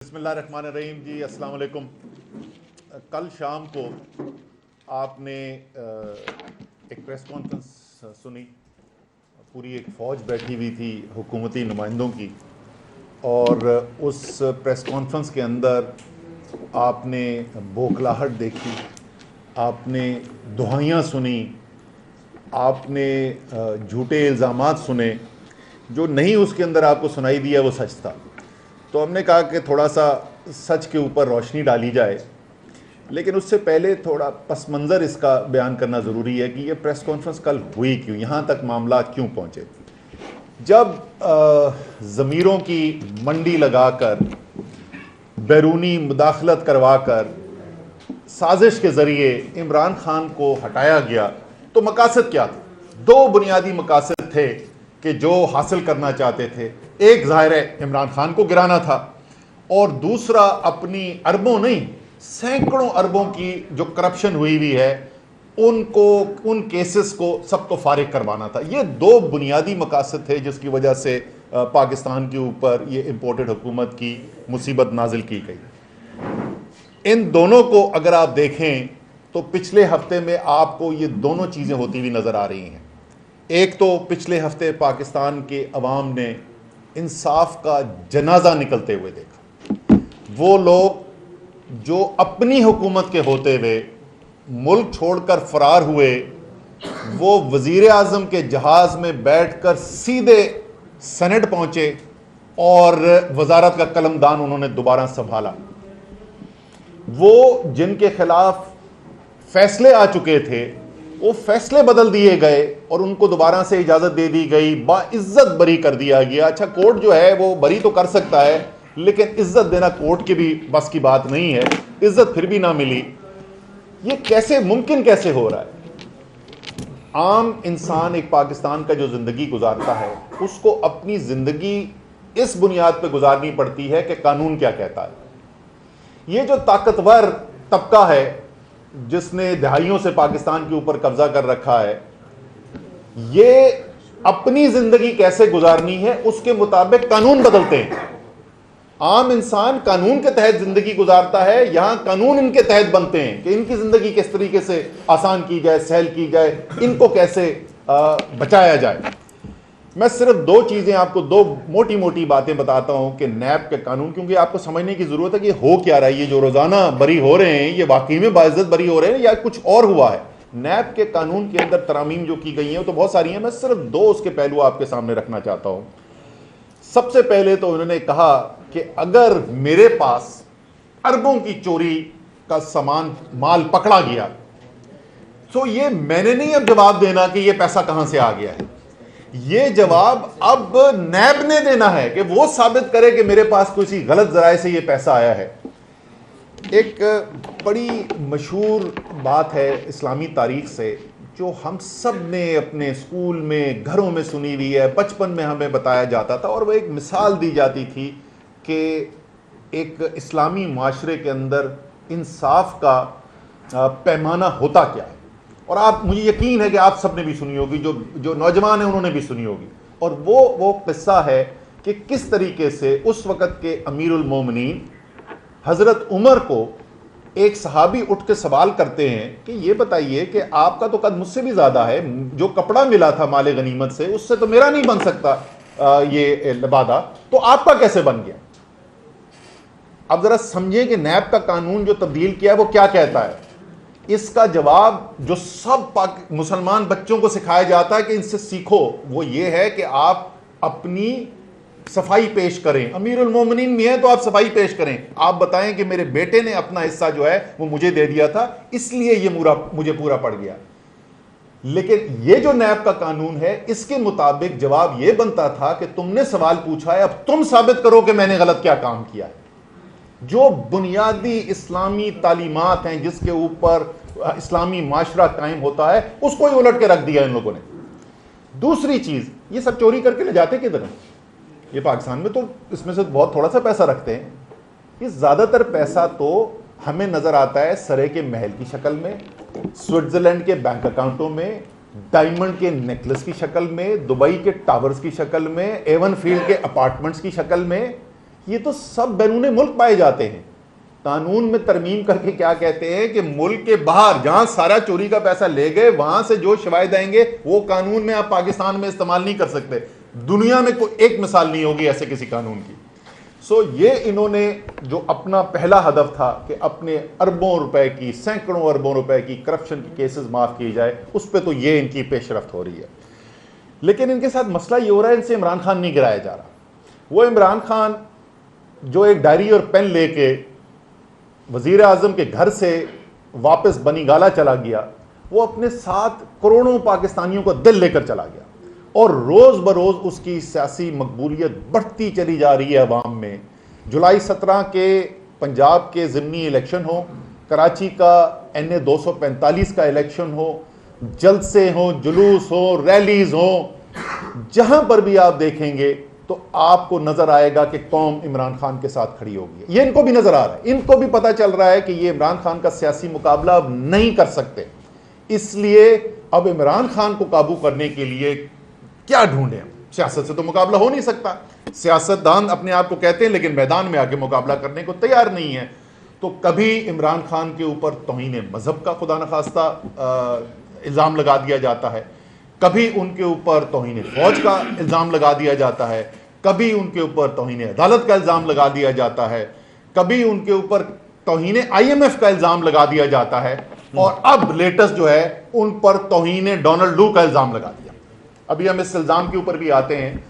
बिस्मिल्लाहिर्रहमानिर्रहीम जी, अस्सलाम वालेकुम। कल शाम को आपने एक प्रेस कॉन्फ्रेंस सुनी। पूरी एक फ़ौज बैठी हुई थी हुकूमती नुमाइंदों की, और उस प्रेस कॉन्फ्रेंस के अंदर आपने बौखलाहट देखी, आपने दुहाइयाँ सुनी, आपने झूठे इल्ज़ामात सुने। जो नहीं उसके अंदर आपको सुनाई दिया वो सच था। तो हमने कहा कि थोड़ा सा सच के ऊपर रोशनी डाली जाए, लेकिन उससे पहले थोड़ा पस मंज़र इसका बयान करना ज़रूरी है कि ये प्रेस कॉन्फ्रेंस कल हुई क्यों, यहाँ तक मामला क्यों पहुँचे। जब ज़मीरों की मंडी लगाकर, बैरूनी मुदाखलत करवाकर, साजिश के ज़रिए इमरान खान को हटाया गया, तो मकासद क्या थे? दो बुनियादी मकासद थे कि जो हासिल करना चाहते थे। एक ज़ाहिर है इमरान खान को गिराना था, और दूसरा अपनी अरबों नहीं सैकड़ों अरबों की जो करप्शन हुई हुई है उनको, उन केसेस को सबको फारिग करवाना था। ये दो बुनियादी मकासद थे जिसकी वजह से पाकिस्तान के ऊपर ये इम्पोर्टेड हुकूमत की मुसीबत नाजिल की गई। इन दोनों को अगर आप देखें तो पिछले हफ्ते में आपको ये दोनों चीज़ें होती हुई नज़र आ रही हैं। एक तो पिछले हफ्ते पाकिस्तान के अवाम ने इंसाफ का जनाजा निकलते हुए देखा। वो लोग जो अपनी हुकूमत के होते हुए मुल्क छोड़कर फरार हुए, वो वज़ीर आज़म के जहाज़ में बैठकर सीधे सेनेट पहुंचे और वजारत का कलमदान उन्होंने दोबारा संभाला। वो जिनके खिलाफ फैसले आ चुके थे वो फैसले बदल दिए गए और उनको दोबारा से इजाज़त दे दी गई, बाइज्जत बरी कर दिया गया। अच्छा, कोर्ट जो है वो बरी तो कर सकता है, लेकिन इज्जत देना कोर्ट की भी बस की बात नहीं है। इज्जत फिर भी ना मिली। ये कैसे मुमकिन कैसे हो रहा है? आम इंसान एक पाकिस्तान का जो ज़िंदगी गुजारता है उसको अपनी ज़िंदगी इस बुनियाद पर गुजारनी पड़ती है कि कानून क्या कहता है। ये जो ताकतवर तबका है जिसने दहाइयों से पाकिस्तान के ऊपर कब्जा कर रखा है, ये अपनी जिंदगी कैसे गुजारनी है उसके मुताबिक कानून बदलते हैं। आम इंसान कानून के तहत जिंदगी गुजारता है, यहां कानून इनके तहत बनते हैं कि इनकी जिंदगी किस तरीके से आसान की जाए, सहल की जाए, इनको कैसे बचाया जाए। मैं सिर्फ दो चीजें आपको, दो मोटी मोटी बातें बताता हूं कि नैब के कानून, क्योंकि आपको समझने की जरूरत है कि हो क्या रहा है। ये जो रोजाना बरी हो रहे हैं ये वाकई में बाइज्जत बरी हो रहे हैं या कुछ और हुआ है। नैब के कानून के अंदर तरामीम जो की गई हैं तो बहुत सारी हैं, मैं सिर्फ दो उसके पहलू आपके सामने रखना चाहता हूं। सबसे पहले तो उन्होंने कहा कि अगर मेरे पास अरबों की चोरी का सामान माल पकड़ा गया तो ये मैंने नहीं अब जवाब देना कि ये पैसा कहां से आ गया है। ये जवाब अब नैब ने देना है कि वो साबित करे कि मेरे पास किसी गलत जराए से ये पैसा आया है। एक बड़ी मशहूर बात है इस्लामी तारीख से जो हम सब ने अपने स्कूल में, घरों में सुनी हुई है, बचपन में हमें बताया जाता था, और वो एक मिसाल दी जाती थी कि एक इस्लामी माशरे के अंदर इंसाफ का पैमाना होता क्या है। और आप, मुझे यकीन है कि आप सब ने भी सुनी होगी, जो नौजवान हैं उन्होंने भी सुनी होगी। और वो किस्सा है कि किस तरीके से उस वक़्त के अमीरुल मोमिनीन हज़रत उमर को एक सहाबी उठ के सवाल करते हैं कि ये बताइए कि आपका तो कद मुझसे भी ज़्यादा है, जो कपड़ा मिला था माले गनीमत से उससे तो मेरा नहीं बन सकता ये लबादा, तो आपका कैसे बन गया। अब ज़रा समझें कि नैब का कानून जो तब्दील किया है वो क्या कहता है। इसका जवाब जो सब मुसलमान बच्चों को सिखाया जाता है कि इनसे सीखो, वो ये है कि आप अपनी सफाई पेश करें। अमीरुल मोमिनीन भी हैं तो आप सफाई पेश करें। आप बताएं कि मेरे बेटे ने अपना हिस्सा जो है वो मुझे दे दिया था, इसलिए ये मुझे पूरा पड़ गया। लेकिन ये जो नैब का कानून है इसके मुताबिक जवाब ये बनता था कि तुमने सवाल पूछा है, अब तुम साबित करो कि मैंने गलत क्या काम किया है। जो बुनियादी इस्लामी तालीमात हैं जिसके ऊपर इस्लामी माशरा कायम होता है उसको ही उलट के रख दिया इन लोगों ने। दूसरी चीज, ये सब चोरी करके ले जाते किधर हैं? ये पाकिस्तान में तो इसमें से बहुत थोड़ा सा पैसा रखते हैं। ये ज्यादातर पैसा तो हमें नजर आता है सरे के महल की शक्ल में, स्विट्जरलैंड के बैंक अकाउंटों में, डायमंड के नेकलेस की शक्ल में, दुबई के टावर्स की शक्ल में, एवन फील्ड के अपार्टमेंट्स की शक्ल में। ये तो सब बैरूने मुल्क पाए जाते हैं। कानून में तरमीम करके क्या कहते हैं कि मुल्क के बाहर जहां सारा चोरी का पैसा ले गए वहां से जो शवाहिद आएंगे वो कानून में आप पाकिस्तान में इस्तेमाल नहीं कर सकते। दुनिया में कोई एक मिसाल नहीं होगी ऐसे किसी कानून की। सो ये इन्होंने जो अपना पहला हदफ था कि अपने अरबों रुपए की, सैकड़ों अरबों रुपए की करप्शन की केसेस माफ किए जाए, उस पर तो ये इनकी पेशरफ्त हो रही है। लेकिन इनके साथ मसला ये हो रहा है, इनसे इमरान खान नहीं गिराया जा रहा। वो इमरान खान जो एक डायरी और पेन लेके वजीर आजम के घर से वापस बनीगाला चला गया, वो अपने साथ करोड़ों पाकिस्तानियों का दिल लेकर चला गया और रोज बरोज उसकी सियासी मकबूलियत बढ़ती चली जा रही है अवाम में। जुलाई 17 के पंजाब के ज़िमनी इलेक्शन हो, कराची का NA 245 का इलेक्शन हो, जलसे हो, जुलूस हो, रैलीज हो, जहां पर भी आप देखेंगे तो आपको नजर आएगा कि कौम इमरान खान के साथ खड़ी होगी। ये इनको भी नजर आ रहा है, इनको भी पता चल रहा है कि ये इमरान खान का सियासी मुकाबला अब नहीं कर सकते, इसलिए अब इमरान खान को काबू करने के लिए क्या ढूंढें। सियासत से तो मुकाबला हो नहीं सकता, सियासतदान अपने आप को कहते हैं लेकिन मैदान में आके मुकाबला करने को तैयार नहीं है। तो कभी इमरान खान के ऊपर तौहीन मजहब का खुदा न खास्ता इल्ज़ाम लगा दिया जाता है, कभी उनके ऊपर तौहीन फौज का इल्ज़ाम लगा दिया जाता है, कभी उनके ऊपर तौहीन अदालत का इल्ज़ाम लगा दिया जाता है, कभी उनके ऊपर तौहीन IMF का इल्ज़ाम लगा दिया जाता है, और अब लेटेस्ट जो है उन पर तौहीन डोनाल्ड लू का इल्ज़ाम लगा दिया। अभी हम इस इल्ज़ाम के ऊपर भी आते हैं।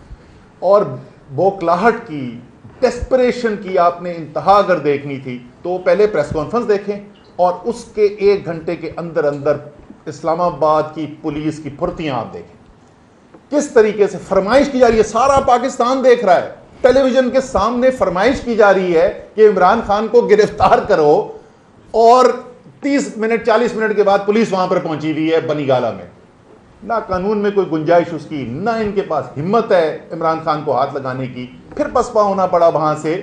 और बौखलाहट की, डेस्परेशन की आपने इंतहा अगर देखनी थी तो पहले प्रेस कॉन्फ्रेंस देखें और उसके 1 घंटे के अंदर अंदर इस्लामाबाद की पुलिस की फुर्तियां आप देखें, किस तरीके से फरमाइश की जा रही है। सारा पाकिस्तान देख रहा है, टेलीविजन के सामने फरमाइश की जा रही है कि इमरान खान को गिरफ्तार करो, और 30 मिनट 40 मिनट के बाद पुलिस वहां पर पहुंची हुई है बनीगाला में। ना कानून में कोई गुंजाइश उसकी, ना इनके पास हिम्मत है इमरान खान को हाथ लगाने की, फिर पसपा होना पड़ा वहां से।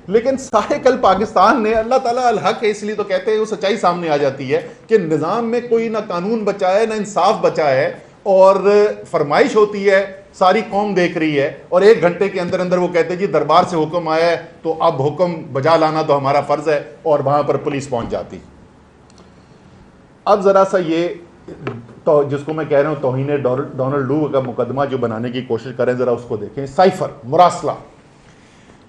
लेकिन सारे कल पाकिस्तान ने, अल्लाह ताला अल हक है इसलिए तो कहते हैं, वो सच्चाई सामने आ जाती है कि निज़ाम में कोई ना कानून बचा है ना इंसाफ बचा है, और फरमाइश होती है, सारी कौम देख रही है, और 1 घंटे के अंदर अंदर वो कहते हैं जी दरबार से हुक्म आया है तो अब हुक्म बजा लाना तो हमारा फर्ज है, और वहां पर पुलिस पहुंच जाती। अब जरा सा ये तो जिसको मैं कह रहा हूं तौहीन डोनाल्ड लू का मुकदमा जो बनाने की कोशिश करें, जरा उसको देखें। साइफर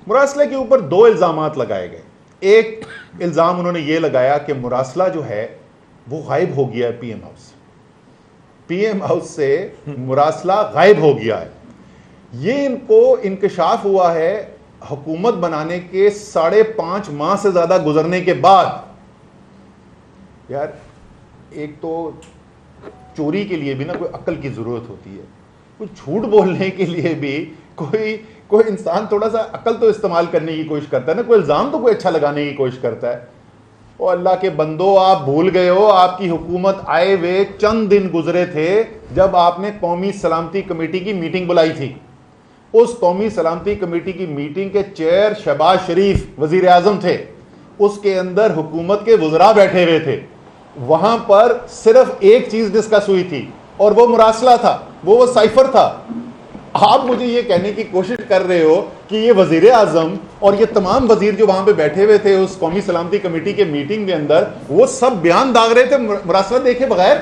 मुरासला के ऊपर 2 इल्ज़ामात लगाए गए। एक इल्ज़ाम उन्होंने ये लगाया कि मुरासला जो है वो गायब हो गया है पीएम हाउस से मुरासला गायब हो गया है। ये इनको इंकशाफ हुआ है हुकूमत बनाने के 5.5 माह से ज्यादा गुजरने के बाद। यार एक तो चोरी के लिए भी ना कोई अक्ल की जरूरत होती है, कोई झूठ बोलने के लिए भी कोई इंसान थोड़ा सा अक्ल तो इस्तेमाल करने की कोशिश करता है ना, कोई इल्ज़ाम तो कोई अच्छा लगाने की कोशिश करता है। ओ अल्लाह के बंदो, आप भूल गए हो आपकी हुकूमत आए हुए चंद दिन गुजरे थे जब आपने कौमी सलामती कमेटी की मीटिंग बुलाई थी। उस कौमी सलामती कमेटी की मीटिंग के चेयर शहबाज शरीफ वजीर आजम थे, उसके अंदर हुकूमत के वज़रा बैठे हुए थे। वहां पर सिर्फ एक चीज डिस्कस हुई थी और वो मुरासला था, वो साइफर था। आप मुझे ये कहने की कोशिश कर रहे हो कि ये वजीर आजम और ये तमाम वजीर जो वहां पे बैठे हुए थे उस कौमी सलामती कमेटी के मीटिंग के अंदर, वो सब बयान दाग रहे थे मुरासला देखे बगैर।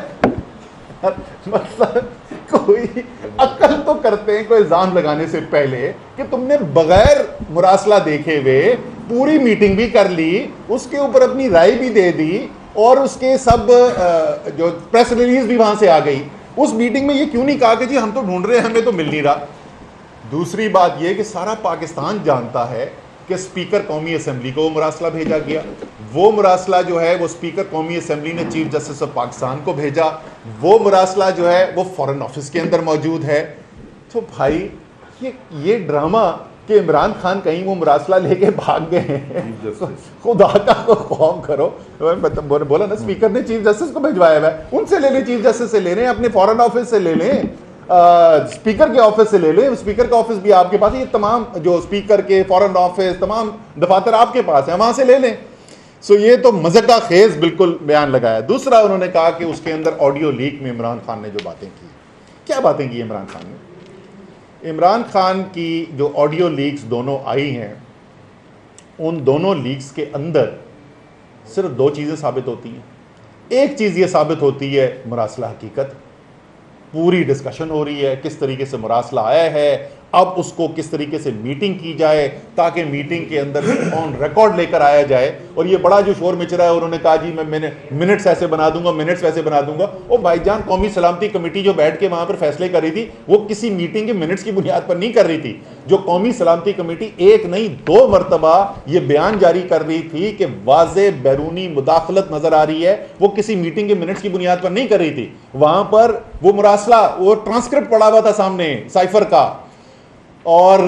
मतलब कोई अक्ल तो करते हैं कोई इल्जाम लगाने से पहले कि तुमने बगैर मुरासला देखे हुए पूरी मीटिंग भी कर ली, उसके ऊपर अपनी राय भी दे दी, और उसके सब जो प्रेस रिलीज भी वहां से आ गई। उस मीटिंग में ये क्यों नहीं कहा कि जी हम तो ढूंढ रहे हैं, हमें तो मिल नहीं रहा। दूसरी बात यह कि सारा पाकिस्तान जानता है कि स्पीकर कौमी असेंबली को वो मुरासला भेजा गया। वो मुरासला जो है वो स्पीकर कौमी असेंबली ने चीफ जस्टिस ऑफ पाकिस्तान को भेजा। वो मुरासला जो है वो फॉरेन ऑफिस के अंदर मौजूद है। तो भाई ये ड्रामा कि इमरान खान कहीं वो मुरासला लेके भाग गए हैं, खुदा का को खौफ करो। बोला ना स्पीकर ने चीफ जस्टिस को भिजवाया है, उनसे ले लें, चीफ जस्टिस से ले लें, अपने फॉरेन ऑफिस से ले लें, स्पीकर के ऑफिस से ले लें। स्पीकर का ऑफिस भी आपके पास है, ये तमाम जो स्पीकर के फॉरेन ऑफिस तमाम दफातर आपके पास है, वहां से ले लें। सो ये तो मज़े का खेज बिल्कुल बयान लगाया। दूसरा उन्होंने कहा कि उसके अंदर ऑडियो लीक में इमरान खान ने जो बातें की, क्या बातें की इमरान खान ने? इमरान खान की जो ऑडियो लीक्स दोनों आई हैं उन दोनों लीग्स के अंदर सिर्फ दो चीज़ें साबित होती हैं। एक चीज़ ये साबित होती है मुरासला हकीकत, पूरी डिस्कशन हो रही है किस तरीके से मुरासला आया है, अब उसको किस तरीके से मीटिंग की जाए ताकि मीटिंग के अंदर ऑन रिकॉर्ड लेकर आया जाए। और ये बड़ा जो शोर मच रहा है, उन्होंने कहा जी मैंने मिनट्स ऐसे बना दूंगा, मिनट्स वैसे बना दूंगा। ओ भाईजान, कौमी सलामती कमेटी जो बैठ के वहां पर फैसले कर रही थी वो किसी मीटिंग के मिनट्स की बुनियाद पर नहीं कर रही थी। जो कौमी सलामती कमेटी एक नहीं 2 मरतबा ये बयान जारी कर रही थी कि वाज़े बैरूनी मुदाखलत नजर आ रही है, वो किसी मीटिंग के मिनट्स की बुनियाद पर नहीं कर रही थी। वहां पर वो मुरासला, वो ट्रांसक्रिप्ट पड़ा हुआ था सामने साइफर का, और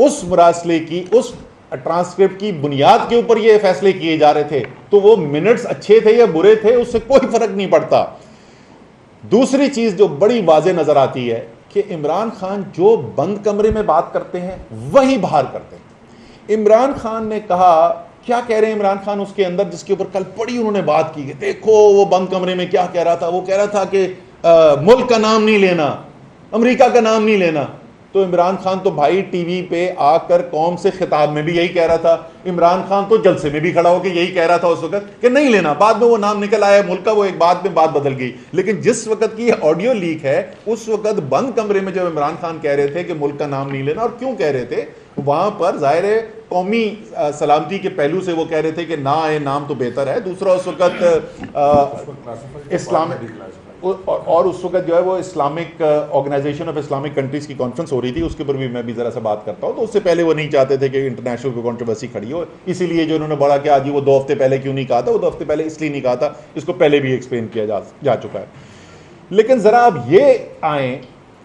उस मुरासले की, उस ट्रांसक्रिप्ट की बुनियाद के ऊपर ये फैसले किए जा रहे थे। तो वो मिनट्स अच्छे थे या बुरे थे उससे कोई फर्क नहीं पड़ता। दूसरी चीज जो बड़ी वाज़े नजर आती है कि इमरान खान जो बंद कमरे में बात करते हैं वही बाहर करते हैं। इमरान खान ने कहा, क्या कह रहे हैं इमरान खान उसके अंदर, जिसके ऊपर कल बड़ी उन्होंने बात की है। देखो वो बंद कमरे में क्या कह रहा था, वो कह रहा था कि मुल्क का नाम नहीं लेना, अमेरिका का नाम नहीं लेना। तो इमरान खान तो भाई टीवी पे आकर कौम से खिताब में भी यही कह रहा था। इमरान खान तो जलसे में भी खड़ा होकर यही कह रहा था उस वक्त कि नहीं लेना। बाद में वो नाम निकल आया मुल्क का, वो एक बाद में बात बदल गई। लेकिन जिस वक्त की ऑडियो लीक है उस वक्त बंद कमरे में जब इमरान खान कह रहे थे कि मुल्क का नाम नहीं लेना, और क्यों कह रहे थे, वहां पर जाहिर है कौमी सलामती के पहलू से वो कह रहे थे कि ना आए नाम तो बेहतर है। दूसरा उस वक्त इस्लामिक, और उस वक्त जो है वो Islamic organisation of Islamic countries की कॉन्फ्रेंस हो रही थी, उसके ऊपर भी मैं भी ज़रा सा बात करता हूँ। तो उससे पहले वो नहीं चाहते थे कि इंटरनेशनल कोई कंट्रोवर्सी खड़ी हो, इसीलिए जो उन्होंने बड़ा किया, जी वो 2 हफ्ते पहले क्यों नहीं कहा था, वो 2 हफ्ते पहले इसलिए नहीं कहा था, इसको पहले भी एक्सप्लेन किया जा चुका है। लेकिन ज़रा अब ये आए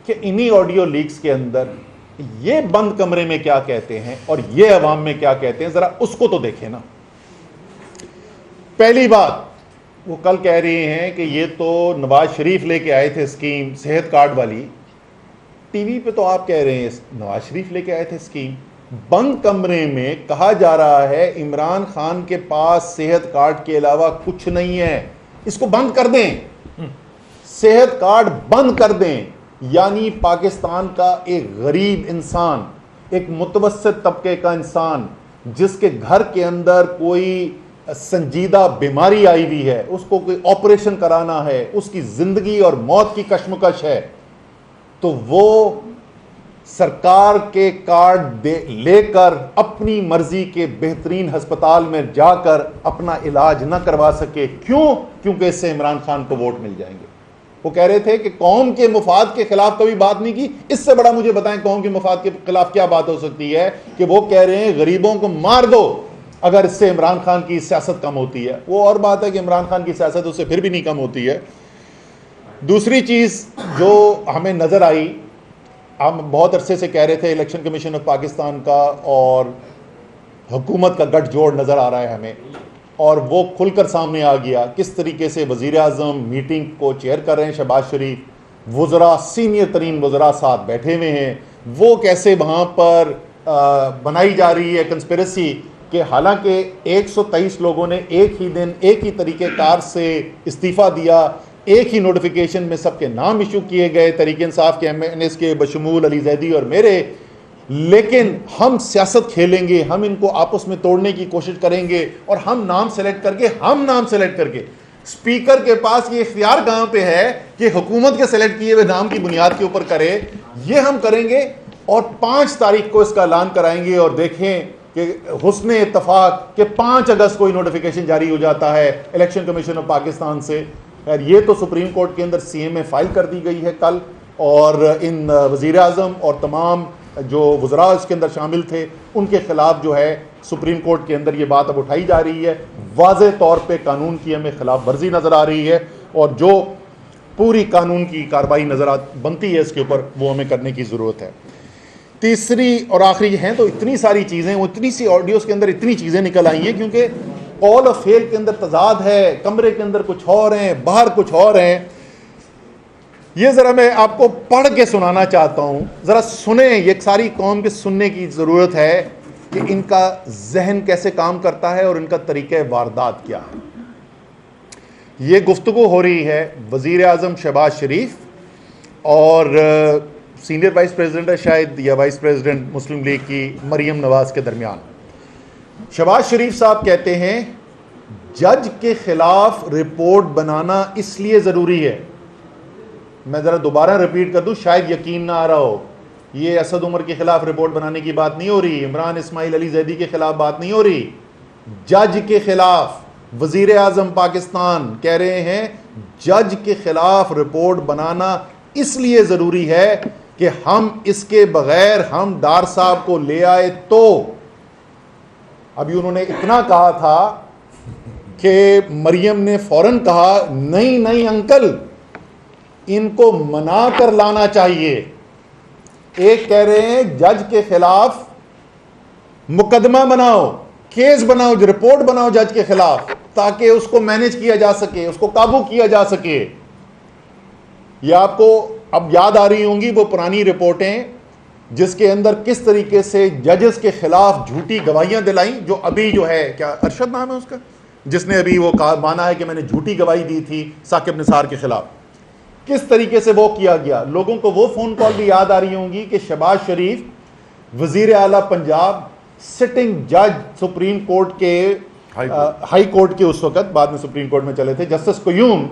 कि इन्हीं ऑडियो लीक्स के अंदर ये बंद कमरे में क्या कहते हैं और ये अवाम में क्या कहते हैं, ज़रा उसको तो देखें ना। पहली बात, वो कल कह रहे हैं कि ये तो नवाज शरीफ लेके आए थे स्कीम सेहत कार्ड वाली। टीवी पे तो आप कह रहे हैं नवाज शरीफ लेके आए थे स्कीम, बंद कमरे में कहा जा रहा है इमरान खान के पास सेहत कार्ड के अलावा कुछ नहीं है, इसको बंद कर दें, सेहत कार्ड बंद कर दें। यानी पाकिस्तान का एक गरीब इंसान, एक मुतवस्सित तबके का इंसान जिसके घर के अंदर कोई संजीदा बीमारी आई हुई है, उसको कोई ऑपरेशन कराना है, उसकी जिंदगी और मौत की कश्मकश है, तो वो सरकार के कार्ड लेकर अपनी मर्जी के बेहतरीन अस्पताल में जाकर अपना इलाज न करवा सके। क्यों? क्योंकि इससे इमरान खान को वोट मिल जाएंगे। वो कह रहे थे कि कौम के मुफाद के खिलाफ कभी बात नहीं की। इससे बड़ा मुझे बताएं कौम के मुफाद के खिलाफ क्या बात हो सकती है कि वो कह रहे हैं गरीबों को मार दो अगर इससे इमरान खान की सियासत कम होती है। वो और बात है कि इमरान खान की सियासत उससे फिर भी नहीं कम होती है। दूसरी चीज़ जो हमें नज़र आई, हम बहुत अरसे से कह रहे थे इलेक्शन कमीशन ऑफ पाकिस्तान का और हुकूमत का गठजोड़ नज़र आ रहा है हमें, और वो खुलकर सामने आ गया। किस तरीके से वज़ीर आज़म मीटिंग को चेयर कर रहे हैं शहबाज शरीफ, वज़रा सीनियर तरीन वज़रा साथ बैठे हुए हैं, वो कैसे वहाँ पर बनाई जा रही है कंस्पिरेसी कि हालांकि 123 लोगों ने एक ही दिन एक ही तरीके कार से इस्तीफ़ा दिया, एक ही नोटिफिकेशन में सबके नाम इशू किए गए तहरीक इंसाफ के MNS के बशमूल अली जैदी और मेरे, लेकिन हम सियासत खेलेंगे, हम इनको आपस में तोड़ने की कोशिश करेंगे और हम नाम सेलेक्ट करके स्पीकर के पास ये इख्तियार कहाँ पे है कि हुकूमत के सेलेक्ट किए हुए नाम की बुनियाद के ऊपर करे, ये हम करेंगे और 5 तारीख को इसका ऐलान कराएंगे और देखें कि हुस्न इत्तफाक के 5 अगस्त को नोटिफिकेशन जारी हो जाता है इलेक्शन कमीशन ऑफ पाकिस्तान से। खैर ये तो सुप्रीम कोर्ट के अंदर CMA फाइल कर दी गई है कल, और इन वज़ीर आज़म और तमाम जो वज़रा इसके अंदर शामिल थे उनके खिलाफ जो है सुप्रीम कोर्ट के अंदर ये बात अब उठाई जा रही है। वाज़े तौर पे कानून की हमें खिलाफ वर्जी नज़र आ रही है और जो पूरी कानून की कार्रवाई नज़र बनती है इसके ऊपर वो हमें करने की ज़रूरत है। तीसरी और आखिरी हैं तो इतनी सारी चीज़ें, वो इतनी सी ऑडियोज़ के अंदर इतनी चीज़ें निकल आई हैं क्योंकि कॉल ऑफ फेल के अंदर तजाद है, कमरे के अंदर कुछ और हैं, बाहर कुछ और हैं। ये ज़रा मैं आपको पढ़ के सुनाना चाहता हूँ, ज़रा सुने, ये सारी कौम के सुनने की ज़रूरत है कि इनका जहन कैसे काम करता है और इनका तरीक़े वारदात क्या है। ये गुफ्तगू हो रही है वज़ीर आज़म शहबाज शरीफ और सीनियर वाइस प्रेसिडेंट है शायद, या वाइस प्रेसिडेंट मुस्लिम लीग की मरीम नवाज़ के दरमियान। शहबाज शरीफ साहब कहते हैं जज के खिलाफ रिपोर्ट बनाना इसलिए जरूरी है। मैं जरा दोबारा रिपीट कर दूं, शायद यकीन ना आ रहा हो। ये असद उमर के खिलाफ रिपोर्ट बनाने की बात नहीं हो रही, इमरान इस्माइल अली जैदी के खिलाफ बात नहीं हो रही, जज के खिलाफ। वजीर आजम पाकिस्तान कह रहे हैं जज के खिलाफ रिपोर्ट बनाना इसलिए जरूरी है कि हम इसके बगैर हम डार साहब को ले आए तो। अभी उन्होंने इतना कहा था कि मरियम ने फौरन कहा नहीं नहीं अंकल, इनको मना कर लाना चाहिए। एक कह रहे हैं जज के खिलाफ मुकदमा बनाओ, केस बनाओ, रिपोर्ट बनाओ जज के खिलाफ, ताकि उसको मैनेज किया जा सके, उसको काबू किया जा सके। ये आपको अब याद आ रही होंगी वो पुरानी रिपोर्टें जिसके अंदर किस तरीके से जजेस के खिलाफ झूठी गवाहियां दिलाई। जो अभी जो है, क्या अरशद नाम है उसका, जिसने अभी वो माना है कि मैंने झूठी गवाही दी थी साकिब निसार के खिलाफ, किस तरीके से वो किया गया। लोगों को वो फोन कॉल भी याद आ रही होंगी कि शहबाज शरीफ वजीर आला पंजाब, सिटिंग जज सुप्रीम कोर्ट के, हाई कोर्ट के उस वक्त, बाद में सुप्रीम कोर्ट में चले थे, जस्टिस क्यूम,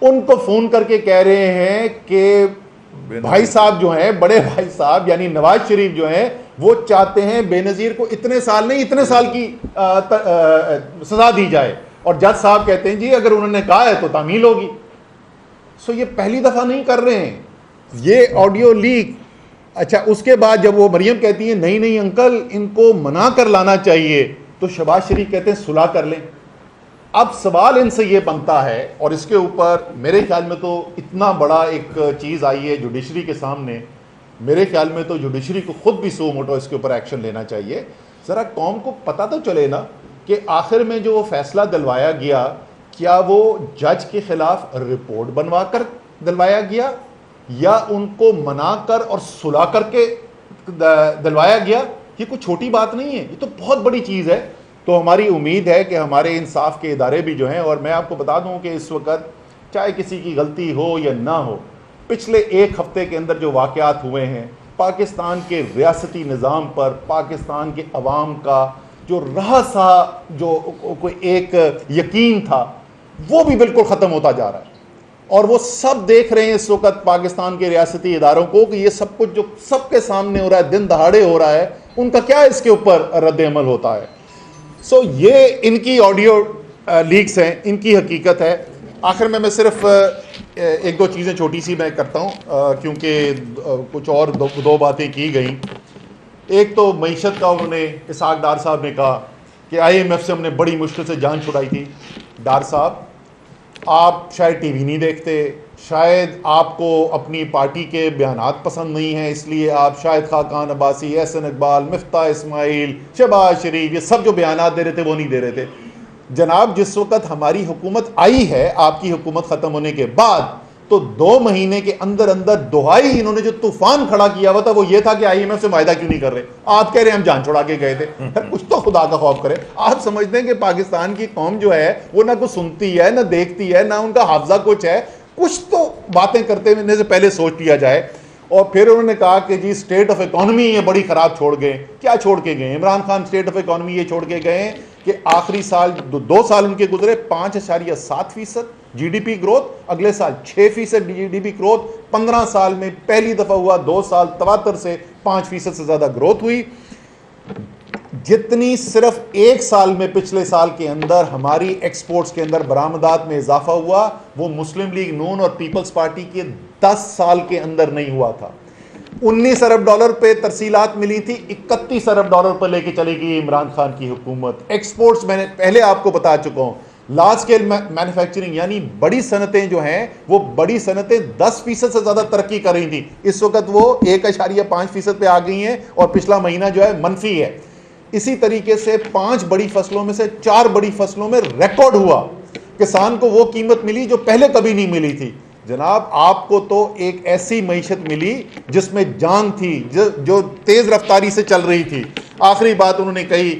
उनको फोन करके कह रहे हैं कि भाई साहब जो हैं, बड़े भाई साहब यानी नवाज शरीफ जो हैं, वो चाहते हैं बेनजीर को इतने साल नहीं इतने साल की सजा दी जाए। और जज साहब कहते हैं जी अगर उन्होंने कहा है तो तामील होगी। सो ये पहली दफा नहीं कर रहे हैं, ये ऑडियो लीक। अच्छा, उसके बाद जब वो मरियम कहती है नहीं नहीं अंकल, इनको मना कर लाना चाहिए, तो शहबाज शरीफ कहते हैं सुलह कर लें। अब सवाल इनसे ये बनता है, और इसके ऊपर मेरे ख्याल में तो इतना बड़ा एक चीज़ आई है जुडिशरी के सामने, मेरे ख्याल में तो जुडिशरी को खुद भी सो मोटो इसके ऊपर एक्शन लेना चाहिए। ज़रा कौम को पता तो चले ना कि आखिर में जो फैसला दिलवाया गया, क्या वो जज के खिलाफ रिपोर्ट बनवा कर दिलवाया गया या उनको मनाकर और सुलह करके दिलवाया गया। ये कोई छोटी बात नहीं है, ये तो बहुत बड़ी चीज़ है। तो हमारी उम्मीद है कि हमारे इंसाफ के इदारे भी जो हैं, और मैं आपको बता दूं कि इस वक्त चाहे किसी की गलती हो या ना हो, पिछले एक हफ्ते के अंदर जो वाक़यात हुए हैं पाकिस्तान के रियासती निज़ाम पर, पाकिस्तान के अवाम का जो रहा सा जो कोई एक यकीन था, वो भी बिल्कुल ख़त्म होता जा रहा है। और वो सब देख रहे हैं इस वक्त पाकिस्तान के रियासती इदारों को कि ये सब कुछ जो सबके सामने हो रहा है, दिन दहाड़े हो रहा है, उनका क्या इसके ऊपर रद्द अमल होता है। सो ये इनकी ऑडियो लीक्स हैं, इनकी हकीकत है। आखिर में मैं सिर्फ एक दो चीज़ें छोटी सी मैं करता हूँ, क्योंकि कुछ और दो बातें की गई। एक तो मईशत का उन्होंने इसहाक डार साहब ने कहा कि IMF से हमने बड़ी मुश्किल से जान छुड़ाई थी। डार साहब, आप शायद टीवी नहीं देखते, शायद आपको अपनी पार्टी के बयानात पसंद नहीं हैं, इसलिए आप शायद खाकान अब्बासी, एहसन इकबाल, मिफ्ता इस्माइल, शहबाज शरीफ, ये सब जो बयानात दे रहे थे वो नहीं दे रहे थे। जनाब, जिस वक्त हमारी हुकूमत आई है आपकी हुकूमत ख़त्म होने के बाद, तो 2 महीने के अंदर अंदर दुहाई इन्होंने जो तूफान खड़ा किया हुआ था वो ये था कि IMF से वायदा क्यों नहीं कर रहे। आप कह रहे हैं हम जान छुड़ा के गए थे। कुछ तो खुदा का खौफ करे। आप समझते हैं कि पाकिस्तान की कौम जो है वो ना कुछ सुनती है, ना देखती है, ना उनका हाफजा कुछ है। कुछ तो बातें करते हुए से पहले सोच लिया जाए। और फिर उन्होंने कहा कि जी स्टेट ऑफ इकोनॉमी ये बड़ी ख़राब छोड़ गए। क्या छोड़ के गए Imran Khan? State of economy ये छोड़ के गए कि आखिरी साल 2 साल उनके गुजरे 5.7% GDP ग्रोथ, अगले साल 6% GDP ग्रोथ, 15 साल में पहली दफ़ा हुआ 2 साल तवातर से 5% से ज़्यादा ग्रोथ हुई। जितनी सिर्फ 1 साल में पिछले साल के अंदर हमारी एक्सपोर्ट्स के अंदर बरामदात में इजाफा हुआ, वो मुस्लिम लीग नून और पीपल्स पार्टी के 10 साल के अंदर नहीं हुआ था। 19 अरब डॉलर पे तरसीलात मिली थी, 31 अरब डॉलर पर लेके चली गई इमरान खान की हुकूमत। एक्सपोर्ट्स मैंने पहले आपको बता चुका हूं, लार्ज स्केल मैन्युफैक्चरिंग यानी बड़ी सनतें जो हैं, वो बड़ी सनतें 10% से ज़्यादा तरक्की कर रही थी। इस वक्त वो 1.5% पे आ गई हैं और पिछला महीना जो है मनफी है। इसी तरीके से 5 बड़ी फसलों में से 4 बड़ी फसलों में रिकॉर्ड हुआ, किसान को वो कीमत मिली जो पहले कभी नहीं मिली थी। जनाब, आपको तो एक ऐसी मईशत मिली जिसमें जान थी, जो तेज रफ्तारी से चल रही थी। आखिरी बात उन्होंने कही,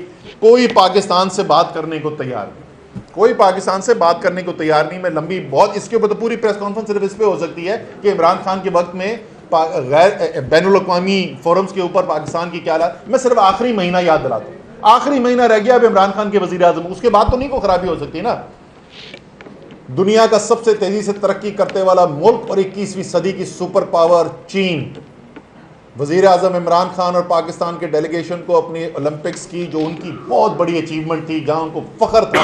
कोई पाकिस्तान से बात करने को तैयार नहीं, कोई पाकिस्तान से बात करने को तैयार नहीं। मैं लंबी बहुत, इसके ऊपर तो पूरी प्रेस कॉन्फ्रेंस सिर्फ इस पे हो सकती है कि इमरान खान के वक्त में गैर बैनुल अक़वामी फोरम्स के ऊपर पाकिस्तान की क्या हालत। मैं सिर्फ आखिरी महीना याद दिलाता हूँ, आखिरी महीना रह गया अब इमरान खान के वजीर आजम, उसके बाद तो नहीं कोई खराबी हो सकती ना। दुनिया का सबसे तेजी से तरक्की करते वाला मुल्क और 21वीं सदी की सुपर पावर चीन, वजीर आजम इमरान खान और पाकिस्तान के डेलीगेशन को अपनी ओलंपिक्स की जो उनकी बहुत बड़ी अचीवमेंट थी, जहां उनको फख्र था,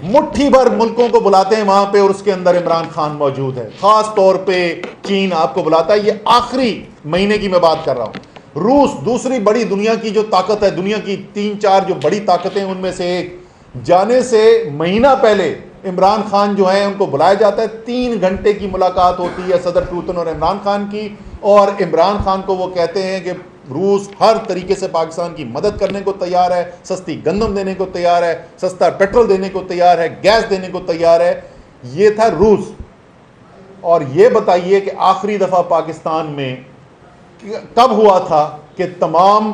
मुट्ठी भर मुल्कों को बुलाते हैं वहां पे और उसके अंदर इमरान खान मौजूद है। खास तौर पे चीन आपको बुलाता है। ये आखिरी महीने की मैं बात कर रहा हूं। रूस दूसरी बड़ी दुनिया की जो ताकत है, दुनिया की 3-4 जो बड़ी ताकतें उनमें से एक, जाने से महीना पहले इमरान खान जो है उनको बुलाया जाता है। 3 घंटे की मुलाकात होती है सदर पुतिन और इमरान खान की, और इमरान खान को वो कहते हैं कि रूस हर तरीके से पाकिस्तान की मदद करने को तैयार है, सस्ती गंदम देने को तैयार है, सस्ता पेट्रोल देने को तैयार है, गैस देने को तैयार है। ये था रूस। और ये बताइए कि आखिरी दफा पाकिस्तान में कब हुआ था कि तमाम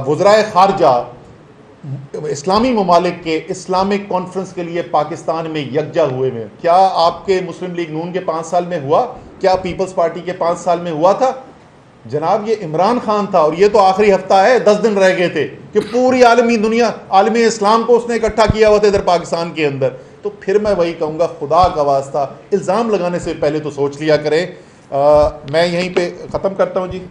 वज़राए खारजा इस्लामी ममालिक के इस्लामिक कॉन्फ्रेंस के लिए पाकिस्तान में यकजा हुए में? क्या आपके मुस्लिम लीग नून के 5 साल में हुआ? क्या पीपल्स पार्टी के 5 साल में हुआ था? जनाब ये इमरान खान था, और ये तो आखिरी हफ्ता है, 10 दिन रह गए थे कि पूरी आलमी दुनिया, आलमी इस्लाम को उसने इकट्ठा किया हुआ था इधर पाकिस्तान के अंदर। तो फिर मैं वही कहूँगा, खुदा का वास्ता इल्ज़ाम लगाने से पहले तो सोच लिया करें। मैं यहीं पे ख़त्म करता हूँ जी।